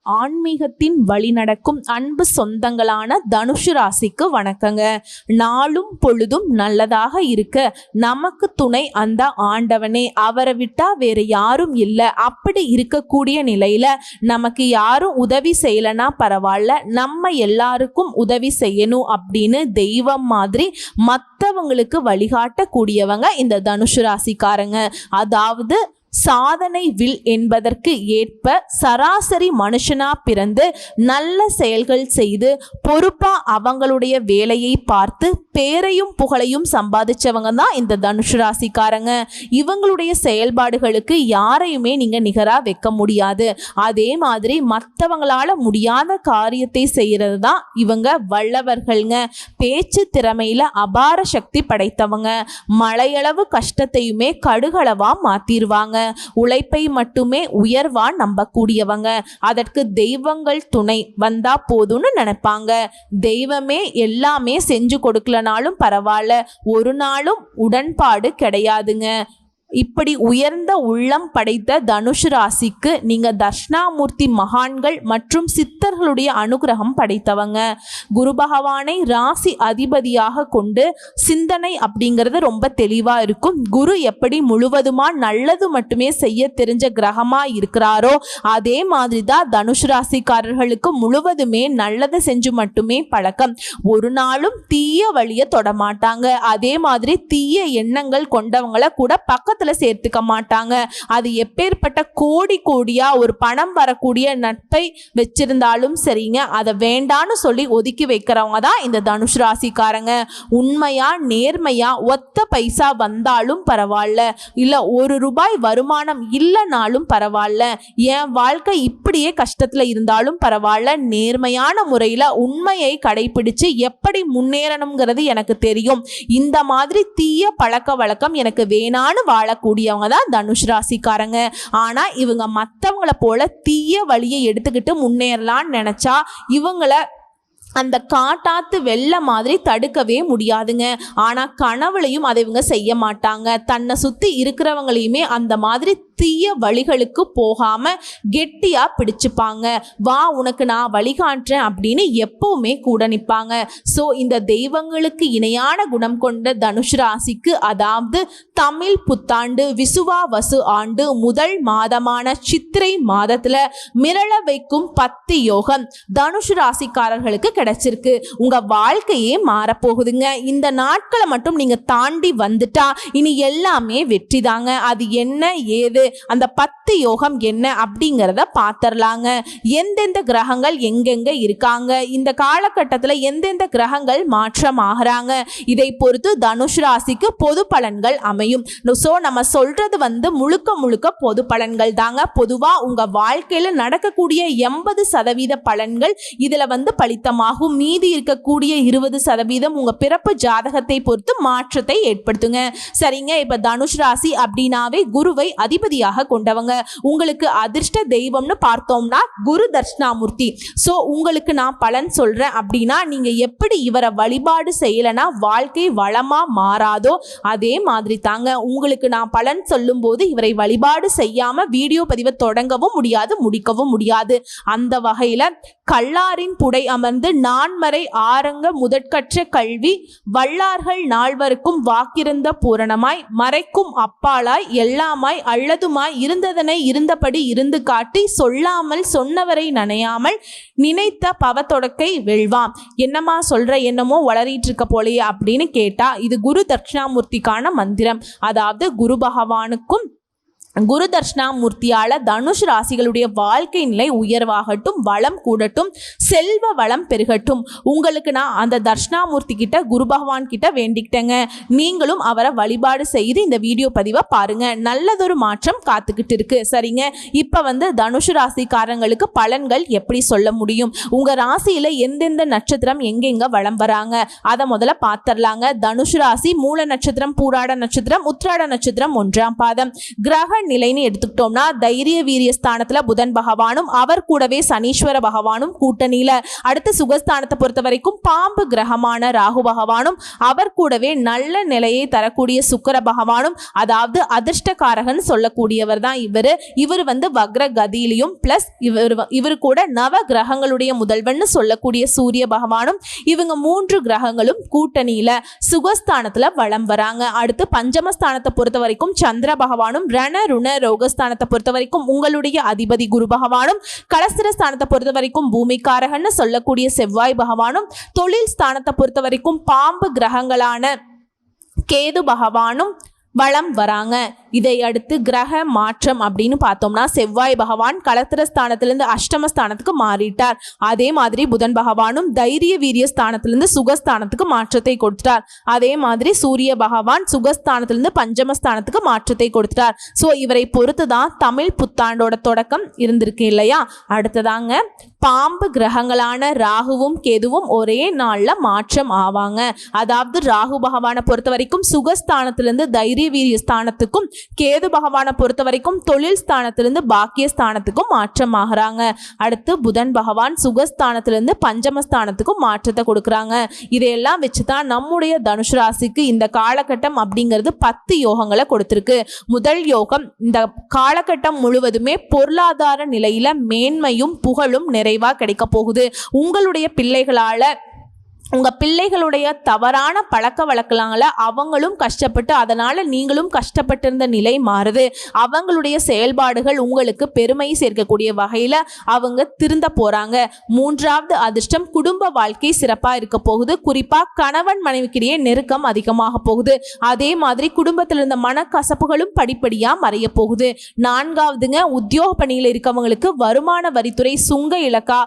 ஆன்மீகத்தின் வழி நடக்கும் அன்பு சொந்தங்களான தனுஷு ராசிக்கு வணக்கங்க. நாளும் பொழுதும் நல்லதாக இருக்க நமக்கு துணை அந்த ஆண்டவனே. அவரை விட்டா வேற யாரும் இல்லை. அப்படி இருக்கக்கூடிய நிலையில நமக்கு யாரும் உதவி செய்யலனா பரவாயில்ல, நம்ம எல்லாருக்கும் உதவி செய்யணும் அப்படின்னு தெய்வம் மாதிரி மற்றவங்களுக்கு வழிகாட்டக்கூடியவங்க இந்த தனுஷு ராசிக்காரங்க. அதாவது சாதனை வில் என்பதற்கு ஏற்ப சராசரி மனுஷனா பிறந்து நல்ல செயல்கள் செய்து பொறுப்பா அவங்களுடைய வேலையை பார்த்து பேரையும் புகழையும் சம்பாதிச்சவங்க தான் இந்த தனுஷு ராசிக்காரங்க. இவங்களுடைய செயல்பாடுகளுக்கு யாரையுமே நீங்க நிகரா வைக்க முடியாது. அதே மாதிரி மற்றவங்களால முடியாத காரியத்தை செய்யறது தான் இவங்க வல்லவர்கள்ங்க. பேச்சு திறமையில அபார சக்தி படைத்தவங்க. மலையளவு கஷ்டத்தையுமே கடுகளவா மாத்திருவாங்க. உழைப்பை மட்டுமே உயர்வா நம்பக்கூடியவங்க. அதற்கு தெய்வங்கள் துணை வந்தா போதும்னு நினைப்பாங்க. தெய்வமே எல்லாமே செஞ்சு கொடுக்கலனாலும் பரவாயில்ல, ஒரு நாளும் உடன்பாடு கிடையாதுங்க. இப்படி உயர்ந்த உள்ளம் படைத்த தனுஷு ராசிக்கு நீங்க தட்சிணாமூர்த்தி மகான்கள் மற்றும் சித்தர்களுடைய அனுகிரகம் படைத்தவங்க. குரு பகவானை ராசி அதிபதியாக கொண்டு சிந்தனை அப்படிங்கிறது ரொம்ப தெளிவா இருக்கும். குரு எப்படி முழுவதுமா நல்லது மட்டுமே செய்ய தெரிஞ்ச கிரகமா இருக்கிறாரோ அதே மாதிரி தான் தனுஷு ராசிக்காரர்களுக்கு முழுவதுமே நல்லதை செஞ்சு மட்டுமே பழக்கம். ஒரு நாளும் தீய வழியை தொடமாட்டாங்க. அதே மாதிரி தீய எண்ணங்கள் கொண்டவங்களை கூட பக்கத்துல சேர்த்துக்க மாட்டாங்க. அது எப்பேற்பட்ட கோடி கோடியா ஒரு பணம் வரக்கூடிய நட்பை வச்சிருந்தாலும் சரிங்க, அதை வேண்டான்னு சொல்லி ஒதுக்கி வைக்கிறவங்க தான் இந்த தனுஷ் ராசிக்காரங்க. உண்மையா நேர்மையா ஒத்த பைசா வந்தாலும் பரவாயில்ல, இல்ல ₹1 வருமானம் இல்லைனாலும் பரவாயில்ல, என் வாழ்க்கை இப்படியே கஷ்டத்துல இருந்தாலும் பரவாயில்ல, நேர்மையான முறையில உண்மையை கடைபிடிச்சு எப்படி முன்னேறணுங்கிறது எனக்கு தெரியும், இந்த மாதிரி தீய பழக்க வழக்கம் எனக்கு வேணான்னு வாழக்கூடியவங்க தான் தனுஷ் ராசிக்காரங்க. ஆனா இவங்க மற்றவங்களை போல தீய வழியை எடுத்துக்கிட்டு முன்னேறலான்னு நினைச்சா இவங்களை அந்த காட்டாத்து வெள்ள மாதிரி தடுக்கவே முடியாதுங்க. ஆனா கனவுலையும் அதை இவங்க செய்ய மாட்டாங்க. தன்னை சுத்தி இருக்கிறவங்களையுமே அந்த மாதிரி தீய வழிகளுக்கு போகாம கெட்டியா பிடிச்சுப்பாங்க. வா உனக்கு நான் வழிகாட்டுறேன் அப்படின்னு எப்பவுமே கூட நிற்பாங்க. ஸோ இந்த தெய்வங்களுக்கு இணையான குணம் கொண்ட தனுஷ் ராசிக்கு, அதாவது தமிழ் புத்தாண்டு விசுவாவசு ஆண்டு முதல் மாதமான சித்திரை மாதத்துல மிரள வைக்கும் 10 யோகம் தனுஷ் ராசிக்காரர்களுக்கு கிடைச்சிருக்கு. உங்க வாழ்க்கையே மாறப்போகுதுங்க. இந்த நாட்களை மட்டும் நீங்க தாண்டி வந்துட்டா இனி எல்லாமே வெற்றி தாங்க. அது என்ன ஏது, அந்த 10 யோகம் என்ன அப்படிங்கிறத பார்த்துடலாங்க. எந்தெந்த கிரகங்கள் எங்கெங்க இருக்காங்க, இந்த காலகட்டத்தில் எந்தெந்த கிரகங்கள் மாற்றம் ஆகிறாங்க, இதை பொறுத்து தனுஷ் ராசிக்கு பொது பலன்கள் அமையும். ஸோ நம்ம சொல்றது முழுக்க முழுக்க பொது பலன்கள் தாங்க. பொதுவாக உங்க வாழ்க்கையில் நடக்கக்கூடிய 80% பலன்கள் இதுல பலித்தமாகும். மீதி இருக்கக்கூடிய 20% உங்க பிறப்பு ஜாதகத்தை பொறுத்து மாற்றத்தை ஏற்படுத்துங்க. சரிங்க, இப்ப தனுஷ் ராசி அப்படின்னாவே குருவை அதிபதியாக கொண்டவங்க. உங்களுக்கு அதிர்ஷ்ட தெய்வம்னு பார்த்தோம்னா குரு தட்சிணாமூர்த்தி. ஸோ உங்களுக்கு நான் பலன் சொல்றேன் அப்படின்னா நீங்க எப்படி இவரை வழிபாடு செய்யலனா வாழ்க்கை வளமா மாறாதோ அதே மாதிரி தாங்க. உங்களுக்கு நான் பலன் சொல்லும் போது இவரை வழிபாடு செய்யாம வீடியோ பதிவை தொடங்கவும் முடியாது, முடிக்கவும் முடியாது. அந்த வகையில கல்லாரின் புடை அமர்ந்து நான்மறை ஆரங்க முதற்கற்ற கல்வி வல்லார்கள் நால்வருக்கும் வாக்கிருந்த பூரணமாய் மறைக்கும் அப்பாலாய் எல்லாமாய் அல்லதுமாய் இருந்ததனை இருந்தபடி இருந்து காட்டி சொல்லாமல் சொன்னவரை நனையாமல் நினைத்த பவத்தொடக்கை வெல்வாம். என்னமா சொல்ற, என்னமோ வளரிட்டு இருக்க போலையே அப்படின்னு கேட்டா இது குரு தட்சிணாமூர்த்திக்கான மந்திரம். அதாவது குரு பகவானுக்கும் குரு தட்சிணாமூர்த்தியால தனுஷ் ராசிகளுடைய வாழ்க்கை நிலை உயர்வாகட்டும், வளம் கூடட்டும், செல்வ வளம் பெருகட்டும். உங்களுக்கு நான் அந்த தட்சிணாமூர்த்தி கிட்ட குரு பகவான் கிட்ட வேண்டிக்கிட்டேங்க. நீங்களும் அவரை வழிபாடு செய்து இந்த வீடியோ பதிவை பாருங்க. நல்லதொரு மாற்றம் காத்துக்கிட்டு இருக்கு. சரிங்க, இப்ப தனுஷ் ராசிக்காரங்களுக்கு பலன்கள் எப்படி சொல்ல முடியும், உங்க ராசியில எந்தெந்த நட்சத்திரம் எங்கெங்க வளம் வராங்க அதை முதல்ல பார்த்துடலாங்க. தனுஷ் ராசி மூல நட்சத்திரம், பூராட நட்சத்திரம், உத்திராட நட்சத்திரம் 1ஆம் பாதம். கிரக நிலைன்னு எடுத்துக்கிட்டோம்னா தைரிய வீரிய ஸ்தானத்துல புதன் பகவானும் அவர் கூடவே சனீஸ்வர பகவானும் கூட்டணியில. அடுத்து சுகஸ்தானத்தை பொறுத்த வரைக்கும் பாம்பு கிரகமான ராகு பகவானும் அவர் கூடவே நல்ல நிலையை தரக்கூடிய சுக்கிர பகவானும், அதாவது அதிர்ஷ்டக்காரகன் சொல்லக்கூடியவர் தான் இவர் வந்து வக்ர கதியிலையும் பிளஸ் இவர் கூட நவ கிரகங்களுடைய முதல்வன் சொல்லக்கூடிய சூரிய பகவானும், இவங்க 3 கிரகங்களும் கூட்டணியில சுகஸ்தானத்துல வலம் வராங்க. அடுத்து பஞ்சமஸ்தானத்தை பொறுத்த வரைக்கும் சந்திர பகவானும், ரண ருண ரோகஸ்தானத்தை பொறுத்த வரைக்கும் உங்களுடைய அதிபதி குரு பகவானும், கலஸ்திரஸ்தானத்தை பொறுத்த வரைக்கும் பூமிக்காரகன்னு சொல்லக்கூடிய செவ்வாய் பகவானும், தொழில் ஸ்தானத்தை பொறுத்த வரைக்கும் பாம்பு கிரகங்களான கேது பகவானும் வலம் வராங்க. இதை அடுத்து கிரக மாற்றம் அப்படின்னு பார்த்தோம்னா செவ்வாய் பகவான் கலத்திரஸ்தானத்திலிருந்து அஷ்டமஸ்தானத்துக்கு மாறிட்டார். அதே மாதிரி புதன் பகவானும் தைரிய வீரிய ஸ்தானத்திலிருந்து சுகஸ்தானத்துக்கு மாற்றத்தை கொடுத்துட்டார். அதே மாதிரி சூரிய பகவான் சுகஸ்தானத்திலிருந்து பஞ்சமஸ்தானத்துக்கு மாற்றத்தை கொடுத்துட்டார். ஸோ இவரை பொறுத்து தான் தமிழ் புத்தாண்டோட தொடக்கம் இருந்திருக்கு இல்லையா. அடுத்ததாங்க பாம்பு கிரகங்களான ராகுவும் கேதுவும் ஒரே நாளில் மாற்றம் ஆவாங்க. அதாவது ராகு பகவானை பொறுத்த வரைக்கும் சுகஸ்தானத்திலிருந்து தைரிய வீரிய ஸ்தானத்துக்கும், கேது பகவானை பொறுத்த வரைக்கும் தொழில் ஸ்தானத்திலிருந்து பாக்கிய ஸ்தானத்துக்கும் மாற்றம் ஆகிறாங்க. அடுத்து புதன் பகவான் சுகஸ்தானத்திலிருந்து பஞ்சமஸ்தானத்துக்கும் மாற்றத்தை கொடுக்குறாங்க. இதையெல்லாம் வச்சுதான் நம்முடைய தனுசு ராசிக்கு இந்த காலகட்டம் அப்படிங்கிறது 10 யோகங்களை கொடுத்திருக்கு. முதல் யோகம், இந்த காலகட்டம் முழுவதுமே பொருளாதார நிலையில மேன்மையும் புகழும் நிறைவா கிடைக்க போகுது. உங்களுடைய பிள்ளைகளால உங்கள் பிள்ளைகளுடைய தவறான பழக்க வழக்கங்களால் அவங்களும் கஷ்டப்பட்டு அதனால் நீங்களும் கஷ்டப்பட்டிருந்த நிலை மாறுது. அவங்களுடைய செயல்பாடுகள் உங்களுக்கு பெருமை சேர்க்கக்கூடிய வகையில் அவங்க திருந்த போகிறாங்க. 3வது அதிர்ஷ்டம், குடும்ப வாழ்க்கை சிறப்பாக இருக்க போகுது. குறிப்பாக கணவன் மனைவிக்கிடையே நெருக்கம் அதிகமாக போகுது. அதே மாதிரி குடும்பத்தில் இருந்த மனக்கசப்புகளும் படிப்படியாக மறைய போகுது. 4வதுங்க, உத்தியோக பணியில் இருக்கவங்களுக்கு வருமான வரித்துறை, சுங்க இலக்கா,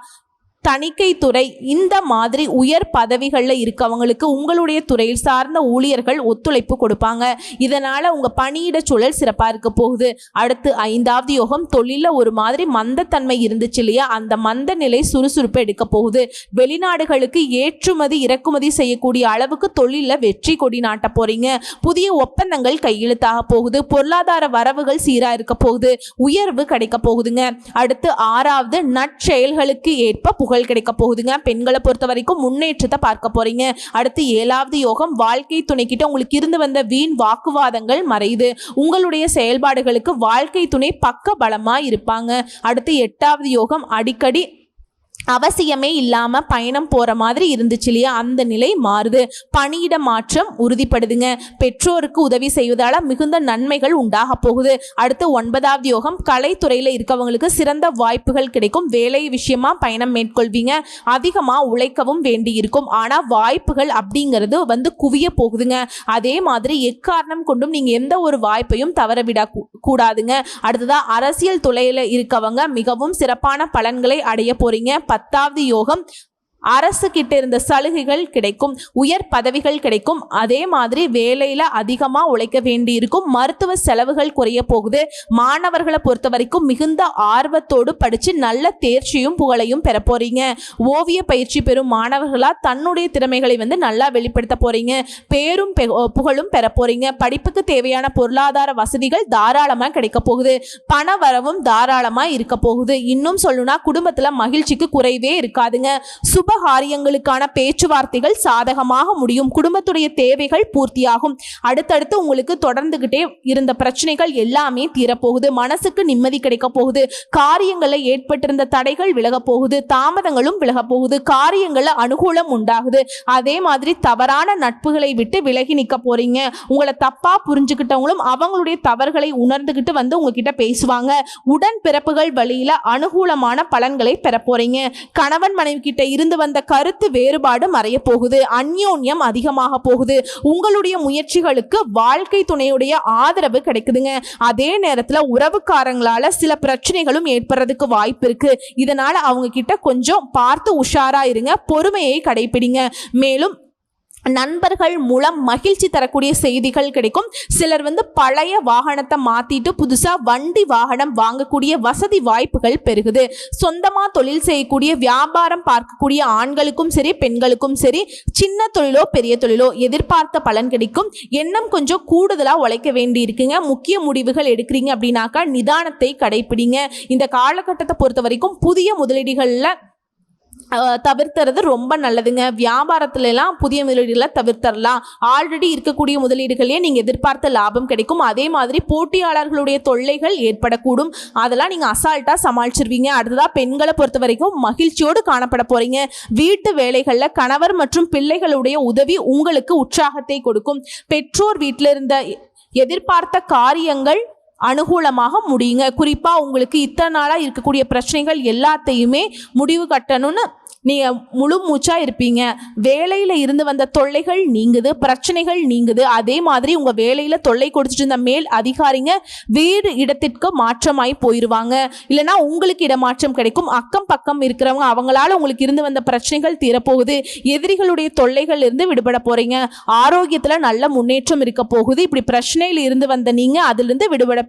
தணிக்கைத்துறை இந்த மாதிரி உயர் பதவிகளில் இருக்கவங்களுக்கு உங்களுடைய துறையில் சார்ந்த ஊழியர்கள் ஒத்துழைப்பு கொடுப்பாங்க. இதனால் உங்கள் பணியிட சூழல் சிறப்பாக இருக்க போகுது. அடுத்து 5வது யோகம், தொழிலில் ஒரு மாதிரி மந்தத்தன்மை இருந்துச்சு இல்லையா, அந்த மந்த நிலை சுறுசுறுப்பு எடுக்க போகுது. வெளிநாடுகளுக்கு ஏற்றுமதி இறக்குமதி செய்யக்கூடிய அளவுக்கு தொழிலில் வெற்றி கொடி நாட்ட போறீங்க. புதிய ஒப்பந்தங்கள் கையெழுத்தாக போகுது. பொருளாதார வரவுகள் சீராக இருக்க போகுது. உயர்வு கிடைக்க போகுதுங்க. அடுத்து 6வது, நற்செயல்களுக்கு ஏற்ப புகழ் கிடைக்க போகுதுங்க. பெண்களை பொறுத்த வரைக்கும் முன்னேற்றத்தை பார்க்க போறீங்க. அடுத்து 7வது யோகம், வாழ்க்கை துணைக்கிட்ட உங்களுக்கு இருந்து வந்த வீண் வாக்குவாதங்கள் மறையுது. உங்களுடைய செயல்பாடுகளுக்கு வாழ்க்கை துணை பக்க பலமா இருப்பாங்க. அடுத்து 8வது யோகம், அடிக்கடி அவசியமே இல்லாம பயணம் போற மாதிரி இருந்துச்சு இல்லையா, அந்த நிலை மாறுது. பணியிட மாற்றம் உறுதிப்படுதுங்க. பெற்றோருக்கு உதவி செய்வதால மிகுந்த நன்மைகள் உண்டாக போகுது. அடுத்து 9வது யோகம், கலைத்துறையில இருக்கவங்களுக்கு சிறந்த வாய்ப்புகள் கிடைக்கும். வேலை விஷயமா பயணம் மேற்கொள்வீங்க. அதிகமா உழைக்கவும் வேண்டி இருக்கும். ஆனா வாய்ப்புகள் அப்படிங்கிறது வந்து குவிய போகுதுங்க. அதே மாதிரி எக்காரணம் கொண்டும் நீங்க எந்த ஒரு வாய்ப்பையும் தவறவிட கூடாதுங்க. அடுத்ததா அரசியல் துறையில இருக்கவங்க மிகவும் சிறப்பான பலன்களை அடைய போறீங்க. 10வது யோகம், அரசு கிட்ட இருந்த சலுகைகள் கிடைக்கும். உயர் பதவிகள் கிடைக்கும். அதே மாதிரி வேலையில அதிகமா உழைக்க வேண்டி இருக்கும். மருத்துவ செலவுகள் குறைய போகுது. மாணவர்களை பொறுத்த வரைக்கும் மிகுந்த ஆர்வத்தோடு படிச்சு நல்ல தேர்ச்சியும் புகழையும் பெற போறீங்க. ஓவிய பயிற்சி பெறும் மாணவர்களா தன்னுடைய திறமைகளை வந்து நல்லா வெளிப்படுத்த போறீங்க. பேரும் புகழும் பெற போறீங்க. படிப்புக்கு தேவையான பொருளாதார வசதிகள் தாராளமா கிடைக்க போகுது. பண வரவும் தாராளமா இருக்க போகுது. இன்னும் சொல்லணும்னா குடும்பத்துல மகிழ்ச்சிக்கு குறைவே இருக்காதுங்க. சுப காரியங்களுக்கான பேச்சுவார்த்தைகள் சாதகமாக முடியும். குடும்பத்துடைய தேவைகள் பூர்த்தியாகும். அடுத்தடுத்து உங்களுக்கு தொடர்ந்துகிட்டே இருந்த பிரச்சனைகள் எல்லாமே தீரப்போகுது. மனசுக்கு நிம்மதி கிடைக்க போகுது. காரியங்களில் ஏற்பட்டிருந்த தடைகள் விலக போகுது. தாமதங்களும் விலக போகுது. காரியங்களில் அனுகூலம் உண்டாகுது. அதே மாதிரி தவறான நட்புகளை விட்டு விலகி நிற்க போறீங்க. உங்களை தப்பா புரிஞ்சுக்கிட்டவங்களும் அவங்களுடைய தவறுகளை உணர்ந்துகிட்டு வந்து உங்ககிட்ட பேசுவாங்க. உடன் பிறப்புகள் வழியில அனுகூலமான பலன்களை பெற போறீங்க. கணவன் மனைவி கிட்ட இருந்து வந்த கருத்து வேறுபாடு மறைய போகுது. அந்யோன்யம் அதிகமாக போகுது. உங்களுடைய முயற்சிகளுக்கு வாழ்க்கை துணையுடைய ஆதரவு கிடைக்குதுங்க. அதே நேரத்துல உறவுக்காரங்களால சில பிரச்சனைகளும் ஏற்படுறதுக்கு வாய்ப்பு இருக்கு. இதனால அவங்க கிட்ட கொஞ்சம் பார்த்து உஷாரா இருங்க. பொறுமையை கடைபிடிங்க. மேலும் நண்பர்கள் மூலம் மகிழ்ச்சி தரக்கூடிய செய்திகள் கிடைக்கும். சிலர் வந்து பழைய வாகனத்தை மாத்திட்டு புதுசா வண்டி வாகனம் வாங்கக்கூடிய வசதி வாய்ப்புகள் பெருகுது. சொந்தமா தொழில் செய்யக்கூடிய வியாபாரம் பார்க்கக்கூடிய ஆண்களுக்கும் சரி பெண்களுக்கும் சரி, சின்ன தொழிலோ பெரிய தொழிலோ எதிர்பார்த்த பலன் கிடைக்கும். எண்ணம் கொஞ்சம் கூடுதலா உழைக்க வேண்டி இருக்குங்க. முக்கிய முடிவுகள் எடுக்கிறீங்க அப்படின்னாக்கா நிதானத்தை கடைபிடிங்க. இந்த காலகட்டத்தை பொறுத்த வரைக்கும் புதிய முதலீடுகள்ல தவிர்த்துறது ரொம்ப நல்லதுங்க. வியாபாரத்துல எல்லாம் புதிய முதலீடுகளை தவிர்த்தரலாம். ஆல்ரெடி இருக்கக்கூடிய முதலீடுகளே நீங்க எதிர்பார்த்த லாபம் கிடைக்கும். அதே மாதிரி போட்டியாளர்களுடைய தொல்லைகள் ஏற்படக்கூடும். அதெல்லாம் நீங்க அசால்ட்டா சமாளிச்சிருவீங்க. அடுத்ததா பெண்களை பொறுத்த வரைக்கும் மகிழ்ச்சியோடு காணப்பட போறீங்க. வீட்டு வேலைகள்ல கணவர் மற்றும் பிள்ளைகளுடைய உதவி உங்களுக்கு உற்சாகத்தை கொடுக்கும். பெற்றோர் வீட்டில இருந்த எதிர்பார்த்த காரியங்கள் அனுகூலமாக முடியுங்க. குறிப்பா உங்களுக்கு இத்தனை நாளா இருக்கக்கூடிய பிரச்சனைகள் எல்லாத்தையுமே முடிவு கட்டணும்னு நீங்க முழு மூச்சா இருப்பீங்க. வேலையில இருந்து வந்த தொல்லைகள் நீங்குது, பிரச்சனைகள் நீங்குது. அதே மாதிரி உங்க வேலையில தொல்லை கொடுத்துட்டு இருந்த மேல் அதிகாரிங்க வேறு இடத்திற்கு மாற்றமாய் போயிருவாங்க. இல்லைன்னா உங்களுக்கு இடமாற்றம் கிடைக்கும். அக்கம் பக்கம் இருக்கிறவங்க அவங்களால உங்களுக்கு இருந்து வந்த பிரச்சனைகள் தீரப்போகுது. எதிரிகளுடைய தொல்லைகள் இருந்து விடுபட போறீங்க. ஆரோக்கியத்துல நல்ல முன்னேற்றம் இருக்க போகுது. இப்படி பிரச்சனையில இருந்து வந்த நீங்க அதுல இருந்து விடுபட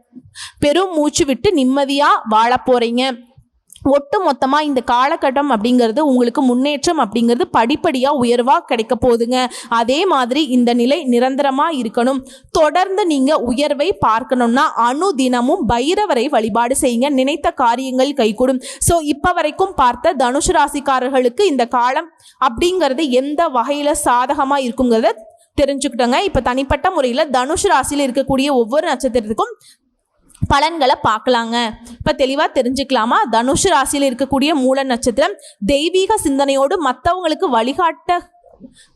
பெரும் மூச்சு விட்டு நிம்மதியா வாழ போறீங்க. ஒட்டு மொத்தமா இந்த காலகட்டம் அப்படிங்கிறது உங்களுக்கு முன்னேற்றம் அப்படிங்கிறது படிப்படியா உயர்வா கிடைக்க போகுதுங்க. அதே மாதிரி இந்த நிலை நிரந்தரமா இருக்கணும். தொடர்ந்து நீங்க உயர்வை பார்க்கணும்னா அனுதினமும் பைரவரை வழிபாடு செய்யுங்க. நினைத்த காரியங்கள் கைகூடும். ஸோ இப்ப வரைக்கும் பார்த்த தனுசு ராசிக்காரர்களுக்கு இந்த காலம் அப்படிங்கிறது எந்த வகையில சாதகமா இருக்குங்கிறத தெரிஞ்சுக்கிட்டோங்க. இப்ப தனிப்பட்ட முறையில் தனுசு ராசியில் இருக்கக்கூடிய ஒவ்வொரு நட்சத்திரத்துக்கும் பலன்களை பார்க்கலாங்க. இப்ப தெளிவா தெரிஞ்சுக்கலாமா? தனுசு ராசியில் இருக்கக்கூடிய மூல நட்சத்திரம் தெய்வீக சிந்தனையோடு மற்றவங்களுக்கு வழிகாட்ட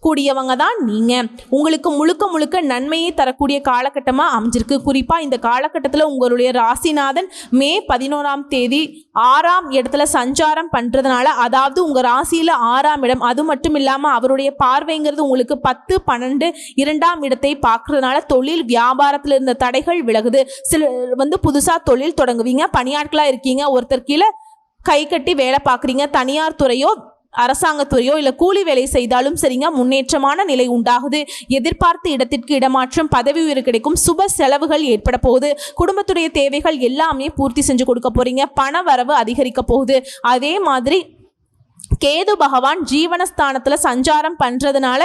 கூடியவங்க தான் நீங்க. உங்களுக்கு முழுக்க முழுக்க நன்மையை தரக்கூடிய காலகட்டமா அமைஞ்சிருக்கு. குறிப்பா இந்த காலகட்டத்தில் உங்களுடைய ராசிநாதன் மே 11ஆம் தேதி 6ஆம் இடத்துல சஞ்சாரம் பண்றதுனால, அதாவது உங்க ராசியில 6ஆம் இடம், அது மட்டும் இல்லாம அவருடைய பார்வைங்கிறது உங்களுக்கு 10, 12 2ஆம் இடத்தை பார்க்கறதுனால தொழில் வியாபாரத்துல இருந்த தடைகள் விலகுது. சிலர் புதுசா தொழில் தொடங்குவீங்க. பணியாட்களா இருக்கீங்க, ஒருத்தர் கீழே கை கட்டி வேலை பார்க்குறீங்க. தனியார் துறையோ அரசாங்கத்துறையோ இல்லை கூலி வேலை செய்தாலும் சரிங்க, முன்னேற்றமான நிலை உண்டாகுது. எதிர்பார்த்த இடத்திற்கு இடமாற்றம், பதவி உயர்வு கிடைக்கும். சுப செலவுகள் ஏற்பட போகுது. குடும்பத்துடைய தேவைகள் எல்லாமே பூர்த்தி செஞ்சு கொடுக்க போறீங்க. பண வரவு அதிகரிக்க போகுது. அதே மாதிரி கேது பகவான் ஜீவனஸ்தானத்துல சஞ்சாரம் பண்றதுனால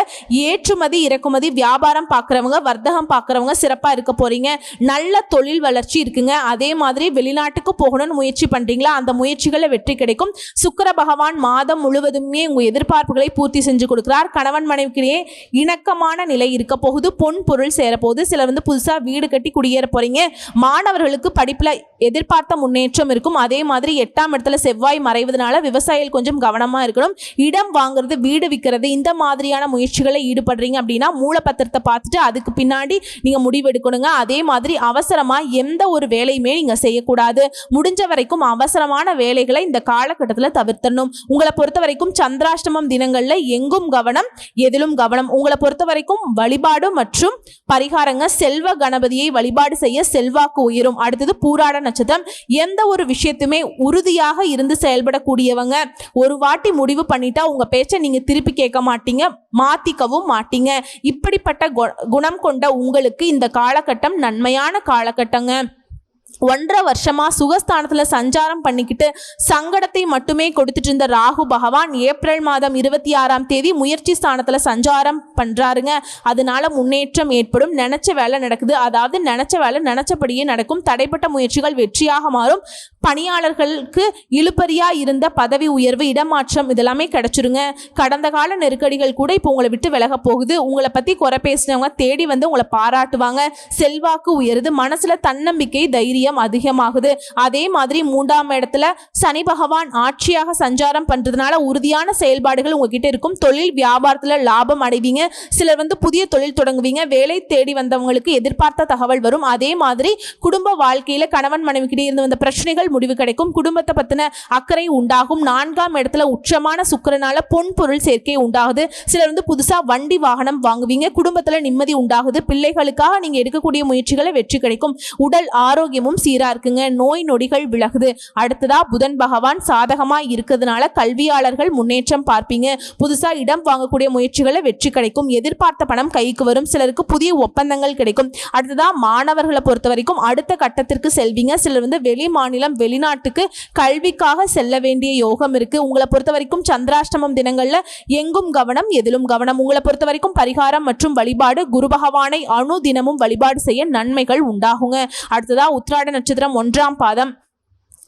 ஏற்றுமதி இறக்குமதி வியாபாரம் பார்க்குறவங்க, வர்த்தகம் பார்க்குறவங்க சிறப்பா இருக்க போறீங்க. நல்ல தொழில் வளர்ச்சி இருக்குங்க. அதே மாதிரி வெளிநாட்டுக்கு போகணும்னு முயற்சி பண்றீங்களா, அந்த முயற்சிகளை வெற்றி கிடைக்கும். சுக்கிர பகவான் மாதம் முழுவதுமே உங்க எதிர்பார்ப்புகளை பூர்த்தி செஞ்சு கொடுக்கிறார். கணவன் மனைவிக்கிடையே இணக்கமான நிலை இருக்க போகுது. பொன் பொருள் சேரப்போகுது. சிலர் புதுசா வீடு கட்டி குடியேற போறீங்க. மாணவர்களுக்கு படிப்புல எதிர்பார்த்த முன்னேற்றம் இருக்கும். அதே மாதிரி 8ஆம் இடத்துல செவ்வாய் மறைவதனால விவசாயிகள் கொஞ்சம் கவனமா இருக்கணும். இடம் வாங்குறது, வீடு விற்கிறது, இந்த மாதிரியான முயற்சிகளை ஈடுபடுறீங்க அப்படின்னா மூலப்பத்திரத்தை பார்த்துட்டு அதுக்கு பின்னாடி நீங்க முடிவு எடுக்கணுங்க. அதே மாதிரி அவசரமா எந்த ஒரு வேலையுமே நீங்க செய்யக்கூடாது. முடிஞ்ச வரைக்கும் அவசரமான வேலைகளை இந்த காலகட்டத்தில் தவிர்த்தணும். உங்களை பொறுத்த வரைக்கும் சந்திராஷ்டமம் தினங்கள்ல எங்கும் கவனம், எதிலும் கவனம். உங்களை பொறுத்த வரைக்கும் வழிபாடு மற்றும் பரிகாரங்க, செல்வ கணபதியை வழிபாடு செய்ய செல்வாக்கு உயரும். அடுத்தது பூராட நட்சத்திரம். எந்த ஒரு விஷயத்துமே உறுதியாக இருந்து செயல்படக்கூடியவங்க. ஒரு வாட்டி முடிவு பண்ணிட்டா உங்க பேச்சை நீங்க திருப்பி கேட்க மாட்டீங்க, மாத்திக்கவும் மாட்டீங்க. இப்படிப்பட்ட குணம் கொண்ட உங்களுக்கு இந்த காலகட்டம் நன்மையான காலகட்டங்க. 1.5 வருஷமா சுகஸ்தானத்துல சஞ்சாரம் பண்ணிக்கிட்டு சங்கடத்தை மட்டுமே கொடுத்துட்டு இருந்த ராகு பகவான் ஏப்ரல் மாதம் 26ஆம் தேதி முயற்சி ஸ்தானத்துல சஞ்சாரம் பண்றாருங்க. அதனால முன்னேற்றம் ஏற்படும். நினைச்ச வேலை நடக்குது. அதாவது நினைச்ச வேலை நினைச்சபடியே நடக்கும். தடைப்பட்ட முயற்சிகள் வெற்றியாக மாறும். பணியாளர்களுக்கு இழுபறியா இருந்த பதவி உயர்வு, இடமாற்றம் இதெல்லாமே கிடைச்சிருங்க. கடந்த கால நெருக்கடிகள் கூட இப்போ உங்களை விட்டு விலக போகுது. உங்களை பத்தி குறை பேசினவங்க தேடி உங்களை பாராட்டுவாங்க. செல்வாக்கு உயருது. மனசுல தன்னம்பிக்கை, தைரியம் அதிகமாகுது. அதே மாதிரி 3ஆம் இடத்துல சனி பகவான் ஆட்சியாக சஞ்சாரம் பண்றதுனால உறுதியான செயல்பாடுகள் உங்ககிட்ட இருக்கும். தொழில் வியாபாரத்துல லாபம் அடைவீங்க. சிலர் புதிய தொழில் தொடங்குவீங்க. வேலை தேடி வந்தவங்களுக்கு எதிர்பார்த்த தகவல் வரும். அதே மாதிரி குடும்ப வாழ்க்கையில கணவன் மனைவிக்கிட்டே இருந்து வந்த பிரச்சனைகள் முடிவு கிடைக்கும். குடும்பத்தை பத்தின அக்கறை உண்டாகும். 4ஆம் இடத்துல உச்சமான சுக்கிரனால பொன் பொருள் சேர்க்கை உண்டாகுது. சிலர் புதுசா வண்டி வாகனம் வாங்குவீங்க. குடும்பத்துல நிம்மதி உண்டாகுது. பிள்ளைகளுக்காக நீங்க எடுக்கக்கூடிய முயற்சிகளை வெற்றி கிடைக்கும். உடல் ஆரோக்கியமும் சீரா இருக்குங்க. நோய் நொடிகள் விலகுது. அடுத்ததா புதன் பகவான் சாதகமா இருக்கிறதுனால கல்வியாளர்கள் முன்னேற்றம் பார்ப்பீங்க. புதுசா இடம் வாங்கக்கூடிய முயற்சிகளை வெற்றி கிடைக்கும். எதிர்பார்த்த பணம் கைக்கு வரும். சிலருக்கு புதிய ஒப்பந்தங்கள் கிடைக்கும். அடுத்ததா மாணவர்களை பொறுத்த வரைக்கும் அடுத்த கட்டத்திற்கு செல்வீங்க. சிலர் வெளி மாநிலம், வெளிநாட்டுக்கு கல்விக்காக செல்ல வேண்டிய யோகம் இருக்கு. உங்களை பொறுத்த வரைக்கும் சந்திராஷ்டமம் தினங்கள்ல எங்கும் கவனம், எதிலும் கவனம். உங்களை பொறுத்த வரைக்கும் பரிகாரம் மற்றும் வழிபாடு, குரு பகவானை அனுதினமும் வழிபாடு செய்ய நன்மைகள் உண்டாகுங்க. அடுத்ததா உத்திராட நட்சத்திரம் 1ஆம் பாதம்.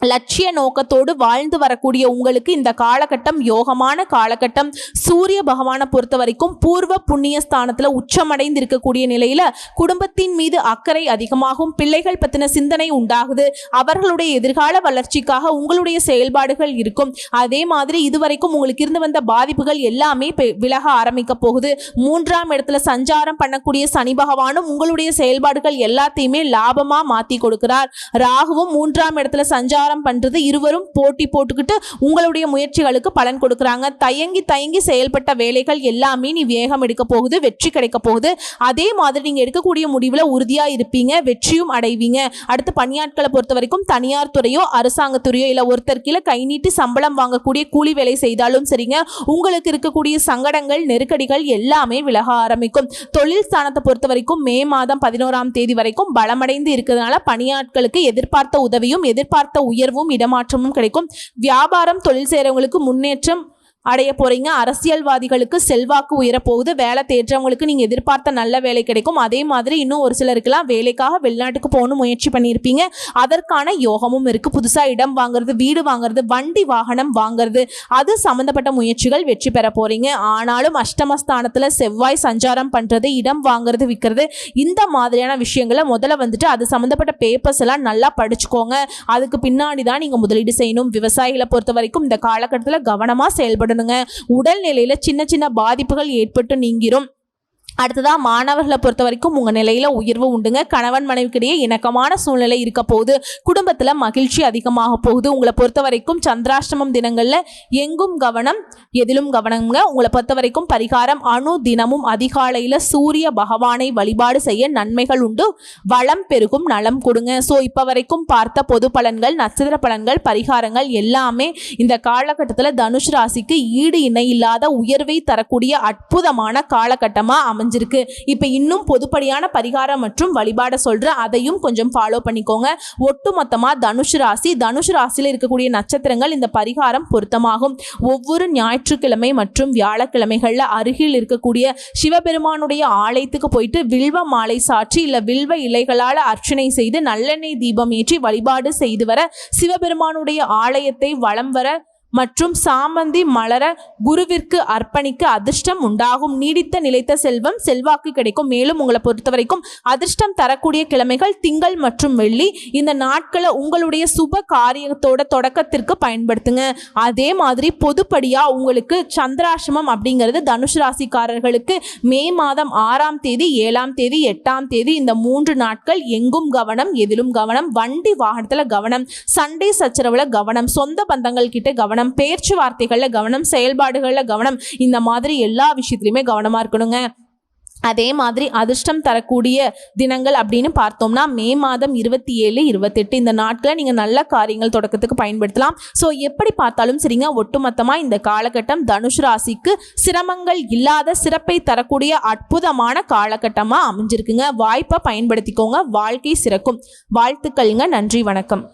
லட்சிய நோக்கத்தோடு வாழ்ந்து வரக்கூடிய உங்களுக்கு இந்த காலகட்டம் யோகமான காலகட்டம். சூரிய பகவானை பொறுத்த வரைக்கும் பூர்வ புண்ணிய ஸ்தானத்துல உச்சமடைந்து இருக்கக்கூடிய நிலையில குடும்பத்தின் மீது அக்கறை அதிகமாகும். பிள்ளைகள் பத்தின சிந்தனை உண்டாகுது. அவர்களுடைய எதிர்கால வளர்ச்சிக்காக உங்களுடைய செயல்பாடுகள் இருக்கும். அதே மாதிரி இதுவரைக்கும் உங்களுக்கு இருந்து வந்த பாதிப்புகள் எல்லாமே விலக ஆரம்பிக்க போகுது. 3ஆம் இடத்துல சஞ்சாரம் பண்ணக்கூடிய சனி பகவானும் உங்களுடைய செயல்பாடுகள் எல்லாத்தையுமே லாபமா மாத்தி கொடுக்கிறார். ராகுவும் 3ஆம் இடத்துல சஞ்சாரம் பண்றது, இருவரும் போட்டி போட்டுக்கிட்டு உங்களுடைய முயற்சிகளுக்கு பலன் கொடுக்கறாங்க. தயங்கி செயல்பட்ட வேலைகள் எல்லாமே நீ வேகம் எடுக்க போகுது, வெற்றி கிடைக்க போகுது. அதே மாதிரி நீங்க எடுக்கக்கூடிய முடிவுல உறுதியா இருப்பீங்க, வெற்றியும் அடைவீங்க. அடுத்து பணியாட்களை பொறுத்த வரைக்கும் தனியார் துறையோ அரசாங்கத்துறையோ இல்ல ஒருத்தர் கீழே கை நீட்டி சம்பளம் வாங்கக்கூடிய கூலி வேலை செய்தாலும் சரிங்க, உங்களுக்கு இருக்கக்கூடிய சங்கடங்கள் நெருக்கடிகள் எல்லாமே விலக ஆரம்பிக்கும். தொழில் ஸ்தானத்தை பொறுத்த வரைக்கும் மே மாதம் 11ஆம் தேதி வரைக்கும் பலமடைந்து இருக்கிறதுனால பணியாட்களுக்கு எதிர்பார்த்த உதவியும் எதிர்பார்த்த உயர்வும் இடமாற்றமும் கிடைக்கும். வியாபாரம் தொழில் செய்றவங்களுக்கு முன்னேற்றம் அடைய போறீங்க. அரசியல்வாதிகளுக்கு செல்வாக்கு உயரப்போகுது. வேலை தேடுறவங்களுக்கு நீங்க எதிர்பார்த்த நல்ல வேலை கிடைக்கும். அதே மாதிரி இன்னும் ஒரு சிலருக்குலாம் வேலைக்காக வெளிநாட்டுக்கு போகணும் முயற்சி பண்ணியிருப்பீங்க, அதற்கான யோகமும் இருக்கு. புதுசா இடம் வாங்குறது, வீடு வாங்குறது, வண்டி வாகனம் வாங்குறது, அது சம்பந்தப்பட்ட முயற்சிகள் வெற்றி பெற போறீங்க. ஆனாலும் அஷ்டமஸ்தானத்துல செவ்வாய் சஞ்சாரம் பண்றது, இடம் வாங்குறது விற்கிறது, இந்த மாதிரியான விஷயங்களை முதல்ல வந்துட்டு அது சம்பந்தப்பட்ட பேப்பர்ஸ் எல்லாம் நல்லா படிச்சுக்கோங்க. அதுக்கு பின்னாடி தான் நீங்க முதலீடு செய்யணும். விவசாயிகளை பொறுத்த வரைக்கும் இந்த காலகட்டத்தில் கவனமா செயல்படணும். உடல்நிலையில சின்ன பாதிப்புகள் ஏற்பட்டு நீங்கிரும். அடுத்ததா மாணவர்களை பொறுத்த வரைக்கும் உங்க நிலையில உயர்வு உண்டுங்க. கணவன் மனைவிக்கிடையே இணக்கமான சூழ்நிலை இருக்க போகுது. குடும்பத்துல மகிழ்ச்சி அதிகமாக போகுது. உங்களை பொறுத்த வரைக்கும் சந்திராஷ்டமம் தினங்கள்ல எங்கும் கவனம் எதிலும் கவனம்ங்க. உங்களை பொறுத்த வரைக்கும் பரிகாரம் அணு தினமும் அதிகாலையில சூரிய பகவானை வழிபாடு செய்ய நன்மைகள் உண்டு. வளம் பெருகும், நலம் கொடுங்க. ஸோ இப்போ வரைக்கும் பார்த்த பொது பலன்கள், நட்சத்திர பலன்கள், பரிகாரங்கள் எல்லாமே இந்த காலகட்டத்தில் தனுஷ் ராசிக்கு ஈடு இணை இல்லாத உயர்வை தரக்கூடிய அற்புதமான காலகட்டமா அமைஞ்சிருக்கு. இப்போ இன்னும் பொதுப்படியான பரிகாரம் மற்றும் வழிபாட சொல்றேன், அதையும் கொஞ்சம் ஃபாலோ பண்ணிக்கோங்க. ஒட்டுமொத்தமா தனுஷ் ராசியில் இருக்கக்கூடிய நட்சத்திரங்கள் இந்த பரிகாரம் பொருத்தமாகும். ஒவ்வொரு ஞாயிற்றுக்கிழமை மற்றும் வியாழக்கிழமைகள்ல அருகில் இருக்கக்கூடிய சிவபெருமானுடைய ஆலயத்துக்கு போயிட்டு வில்வ மாலை சாற்றி இல்ல வில்வ இலைகளால் அர்ச்சனை செய்து நல்லெண்ணெய் தீபம் ஏற்றி வழிபாடு செய்து வர, சிவபெருமானுடைய ஆலயத்தை வலம் வர மற்றும் சாமந்தி மலர குருவிற்கு அர்ப்பணிக்க அதிர்ஷ்டம் உண்டாகும். நீடித்த நிலைத்த செல்வம் செல்வாக்கு கிடைக்கும். மேலும் உங்களை பொறுத்த வரைக்கும் அதிர்ஷ்டம் தரக்கூடிய கிழமைகள் திங்கள் மற்றும் வெள்ளி. இந்த நாட்களை உங்களுடைய சுப காரியத்தோட தொடக்கத்திற்கு பயன்படுத்துங்க. அதே மாதிரி பொதுப்படியா உங்களுக்கு சந்திராசிரமம் அப்படிங்கிறது தனுஷ் ராசிக்காரர்களுக்கு மே மாதம் 6ஆம் தேதி 7ஆம் தேதி 8ஆம் தேதி இந்த 3 நாட்கள் எங்கும் கவனம் எதிலும் கவனம், வண்டி வாகனத்துல கவனம், சண்டை சச்சரவுல கவனம், சொந்த பந்தங்கள் கிட்ட கவனம், பேச்சுவார்த்தைகள்ல கவனம், செயல்பாடுகள்ல கவனம், இந்த மாதிரி எல்லா விஷயத்திலுமே கவனமா இருக்கணுங்க. அதே மாதிரி அதிர்ஷ்டம் தரக்கூடிய தினங்கள் அப்படின்னு பார்த்தோம்னா மே மாதம் 27, 28 இந்த நாட்களை நீங்க நல்ல காரியங்கள் தொடக்கத்துக்கு பயன்படுத்தலாம். ஸோ எப்படி பார்த்தாலும் சரிங்க, ஒட்டுமொத்தமா இந்த காலகட்டம் தனுஷ் ராசிக்கு சிரமங்கள் இல்லாத சிறப்பை தரக்கூடிய அற்புதமான காலகட்டமா அமைஞ்சிருக்குங்க. வாய்ப்பை பயன்படுத்திக்கோங்க, வாழ்க்கை சிறக்கும். வாழ்த்துக்கள்ங்க. நன்றி, வணக்கம்.